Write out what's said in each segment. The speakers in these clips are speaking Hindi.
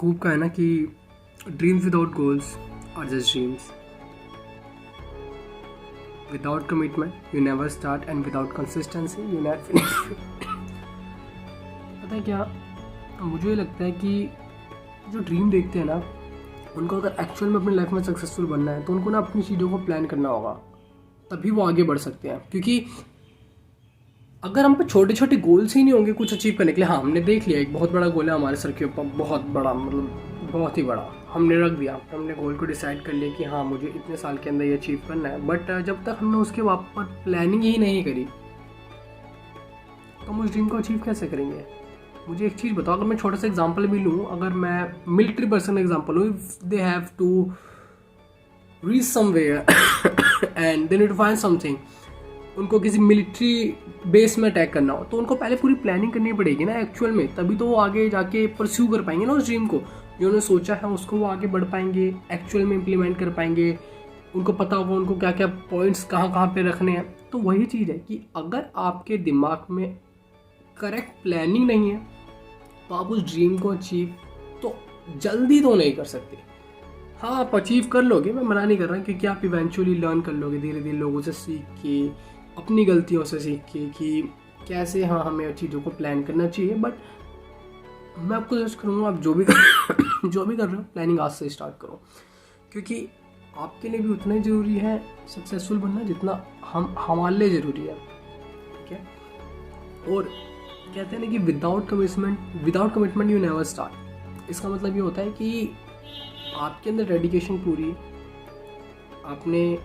खूब का है ना कि dreams without goals are just dreams, without commitment you never start and without consistency you never finish. पता है क्या, मुझे लगता है कि जो ड्रीम देखते हैं ना, उनको अगर एक्चुअल में अपनी लाइफ में सक्सेसफुल बनना है तो उनको ना अपनी चीज़ों को प्लान करना होगा, तभी वो आगे बढ़ सकते हैं। क्योंकि अगर हम पे छोटे छोटे गोल्स ही नहीं होंगे कुछ अचीव करने के लिए, हाँ हमने देख लिया एक बहुत बड़ा गोल है हमारे सर के ऊपर, बहुत बड़ा, मतलब बहुत ही बड़ा हमने रख दिया, हमने गोल को डिसाइड कर लिया कि हाँ मुझे इतने साल के अंदर ये अचीव करना है, बट जब तक हमने उसके वापस प्लानिंग ही नहीं करी तो हम उस ड्रीम को अचीव कैसे करेंगे। मुझे एक चीज़ बताओ, अगर मैं छोटा सा एग्जांपल भी लूँ, अगर मैं मिलिट्री पर्सन एग्जांपल हूँ, they have to reach somewhere and they need to find something, उनको किसी मिलिट्री बेस में अटैक करना हो तो उनको पहले पूरी प्लानिंग करनी पड़ेगी ना एक्चुअल में, तभी तो वो आगे जाके परस्यू कर पाएंगे ना उस ड्रीम को, जो उन्होंने सोचा है उसको वो आगे बढ़ पाएंगे, एक्चुअल में इम्प्लीमेंट कर पाएंगे, उनको पता होगा उनको क्या क्या पॉइंट्स कहाँ पे रखने हैं। तो वही चीज़ है कि अगर आपके दिमाग में करेक्ट प्लानिंग नहीं है तो आप उस ड्रीम को अचीव तो जल्दी तो नहीं कर सकते। हाँ आप अचीव कर लोगे, मैं मना नहीं कर रहा, क्योंकि आप इवेंचुअली लर्न कर लोगे धीरे धीरे, लोगों से सीख के, अपनी गलतियों से सीख के कि कैसे हाँ हमें चीज़ों को प्लान करना चाहिए। बट मैं आपको सजेस्ट करूँगा आप जो भी कर रहे हो प्लानिंग आज से स्टार्ट करो, क्योंकि आपके लिए भी उतना ही ज़रूरी है सक्सेसफुल बनना जितना हमारे लिए ज़रूरी है। ठीक है, और कहते हैं ना कि without commitment you never start. इसका मतलब ये होता है कि आपके अंदर डेडिकेशन पूरी, आपने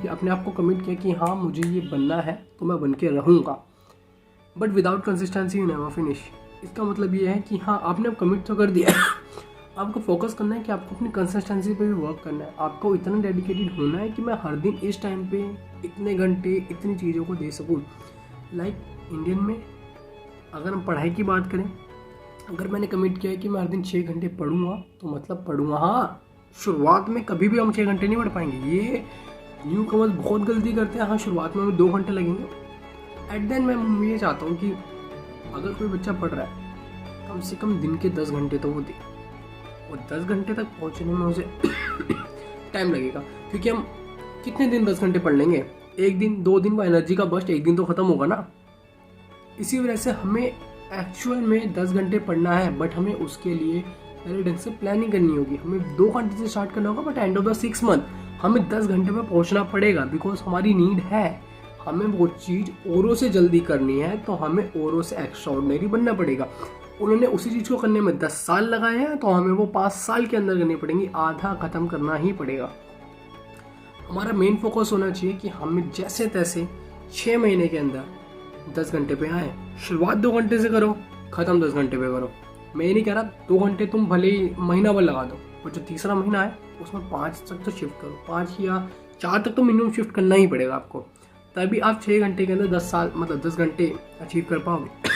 अपने आप को कमिट किया कि हाँ मुझे ये बनना है तो मैं बन के रहूँगा, but without consistency you never finish. इसका मतलब ये है कि हाँ आपने अब कमिट तो कर दिया आपको फोकस करना है कि आपको अपनी कंसिस्टेंसी पे भी वर्क करना है, आपको इतना डेडिकेटेड होना है कि मैं हर दिन इस टाइम पे इतने घंटे इतनी चीज़ों को दे सकूँ। लाइक इंडियन में अगर हम पढ़ाई की बात करें, अगर मैंने कमिट किया है कि मैं हर दिन 6 घंटे पढ़ूंगा तो मतलब पढ़ूंगा। हाँ शुरुआत में कभी भी हम 6 घंटे नहीं पढ़ पाएंगे, ये न्यू कमर्स बहुत गलती करते हैं। हाँ शुरुआत में हमें 2 घंटे लगेंगे, एट देन मैं ये चाहता हूँ कि अगर कोई बच्चा पढ़ रहा है कम से कम दिन के 10 घंटे तो वो दे, और 10 घंटे तक पहुँचने में उसे टाइम लगेगा, क्योंकि हम कितने दिन 10 घंटे पढ़ लेंगे, 1 दिन 2 दिन वो एनर्जी का बस्ट 1 दिन तो ख़त्म होगा ना। इसी वजह से हमें एक्चुअल में 10 घंटे पढ़ना है, बट हमें उसके लिए पहले ढंग से प्लानिंग करनी होगी। हमें 2 घंटे से स्टार्ट करना होगा, but end of the 6 month हमें 10 घंटे में पहुंचना पड़ेगा, बिकॉज हमारी नीड है, हमें वो चीज़ औरों से जल्दी करनी है, तो हमें औरों से एक्स्ट्राऑर्डिनरी बनना पड़ेगा। उन्होंने उसी चीज़ को करने में 10 साल लगाए हैं, तो हमें वो 5 साल के अंदर करनी पड़ेंगी, आधा ख़त्म करना ही पड़ेगा। हमारा मेन फोकस होना चाहिए कि हमें जैसे तैसे 6 महीने के अंदर 10 घंटे पे आए। शुरुआत 2 घंटे से करो, ख़त्म 10 घंटे पे करो। मैं ये नहीं कह रहा 2 घंटे तुम भले ही महीना भर लगा दो, और जो तीसरा महीना है उसमें 5 तक तो शिफ्ट करो, 5 या 4 तक तो मिनिमम शिफ्ट करना ही पड़ेगा आपको, तभी आप 6 घंटे के अंदर 10 साल मतलब 10 घंटे अचीव कर पाओगे।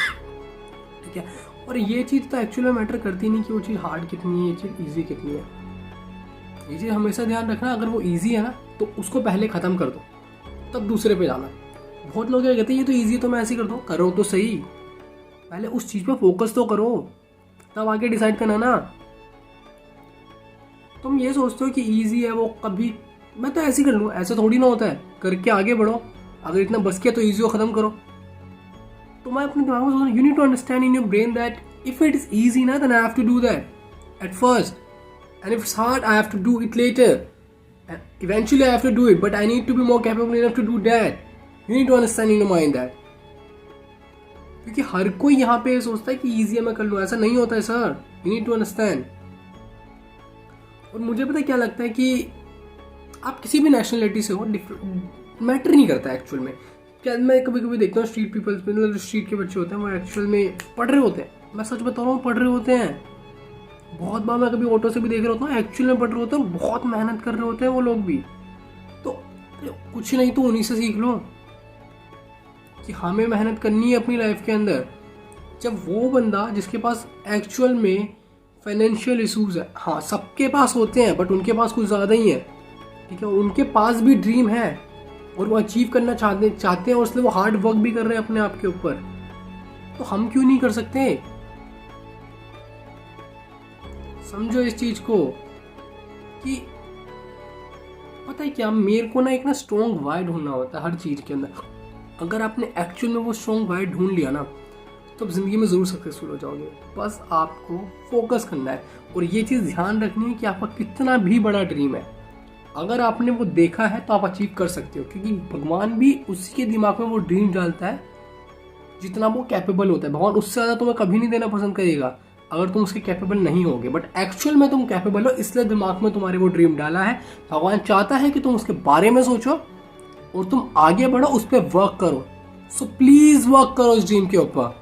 ठीक है, और ये चीज़ तो एक्चुअली में मैटर करती नहीं कि वो चीज़ हार्ड कितनी है, ये चीज़ ईजी कितनी है। ये चीज़ हमेशा ध्यान रखना, अगर वो ईजी है ना तो उसको पहले ख़त्म कर दो, तब दूसरे पे जाना। बहुत लोग क्या कहते हैं ये तो ईजी, तो मैं ऐसे ही कर दूँ, करो तो सही, पहले उस चीज़ पे फोकस तो करो, तब आगे डिसाइड करना ना। तुम ये सोचते हो कि ईजी है वो, कभी मैं तो ऐसे ही कर लूँ, ऐसा थोड़ी ना होता है, करके आगे बढ़ो। अगर इतना बस किया तो ईजी को ख़त्म करो। तो मैं अपने दिमाग में सोचना, you need to understand in your brain that if it is easy ना then I have to do that at first, and if it's hard I have to do it later, eventually I have to do it, but I need to be more capable enough to do that. You need to understand in your mind that. क्योंकि हर कोई यहाँ पे सोचता है कि ईजी है मैं कर लूँ, ऐसा नहीं होता है sir, you need to understand. और मुझे पता है क्या लगता है कि आप किसी भी नेशनलिटी से हो, मैटर नहीं करता एक्चुअल में। क्या मैं कभी कभी देखता हूँ स्ट्रीट पीपल्स, मतलब स्ट्रीट के बच्चे होते हैं वो एक्चुअल में पढ़ रहे होते हैं, मैं सच बता रहा हूँ पढ़ रहे होते हैं। बहुत बार मैं कभी ऑटो से भी देख रहा होता हूँ, एक्चुअल में पढ़ रहे होते हैं, बहुत मेहनत कर रहे होते हैं वो लोग भी। तो कुछ नहीं तो उन्हीं से सीख लो कि हमें मेहनत करनी है अपनी लाइफ के अंदर। जब वो बंदा जिसके पास एक्चुअल में फाइनेंशियल इशूज़ है, हाँ सबके पास होते हैं बट उनके पास कुछ ज़्यादा ही है, ठीक है, उनके पास भी ड्रीम है और वो अचीव करना चाहते हैं और इसलिए वो हार्ड वर्क भी कर रहे हैं अपने आप के ऊपर, तो हम क्यों नहीं कर सकते। समझो इस चीज को कि पता है क्या, मेरे को ना एक ना स्ट्रॉन्ग वाई ढूंढना होता है हर चीज के अंदर। अगर आपने एक्चुअल में वो स्ट्रॉन्ग वाई ढूंढ लिया ना, तो आप जिंदगी में जरूर सक्सेसफुल हो जाओगे। बस आपको फोकस करना है और ये चीज ध्यान रखनी है कि आपका कितना भी बड़ा ड्रीम है, अगर आपने वो देखा है तो आप अचीव कर सकते हो, क्योंकि भगवान भी उसी के दिमाग में वो ड्रीम डालता है जितना वो कैपेबल होता है। भगवान उससे ज़्यादा तुम्हें कभी नहीं देना पसंद करेगा अगर तुम उसके कैपेबल नहीं होगे, बट एक्चुअल में तुम कैपेबल हो, इसलिए दिमाग में तुम्हारे वो ड्रीम डाला है। भगवान चाहता है कि तुम उसके बारे में सोचो और तुम आगे बढ़ो, उस पर वर्क करो। सो प्लीज वर्क करो इस ड्रीम के ऊपर।